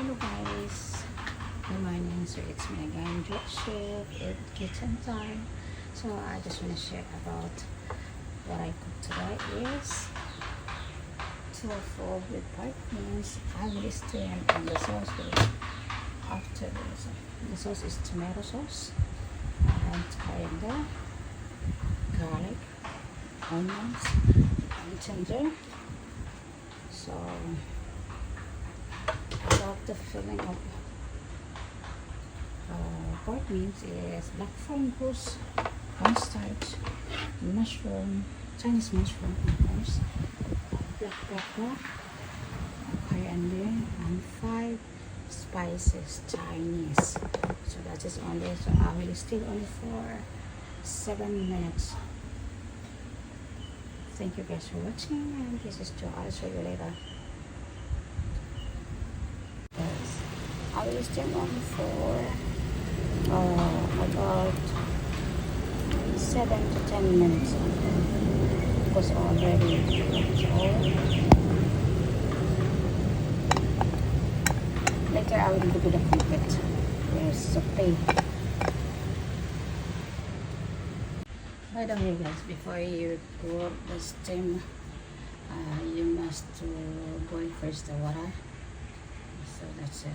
Hello guys, good morning. So it's me again, Joseph, at kitchen time. So I just want to share about what I cooked today is tofu with pork beans, family steam, and the sauce is after this. The sauce is tomato sauce and coriander, garlic, onions, and ginger. So about the filling of pork beans is black fungus, cornstarch, mushroom, Chinese mushroom, of course, black pepper, coriander, and 5 spices Chinese. So that is only, so I will still only for 7 minutes. Thank you guys for watching, and this is Joe. I'll show you later. I will steam on for about 7 to 10 minutes because already later I will do the complete. There's saute. By the way guys, before you pour the steam, you must boil first the water. So that's it.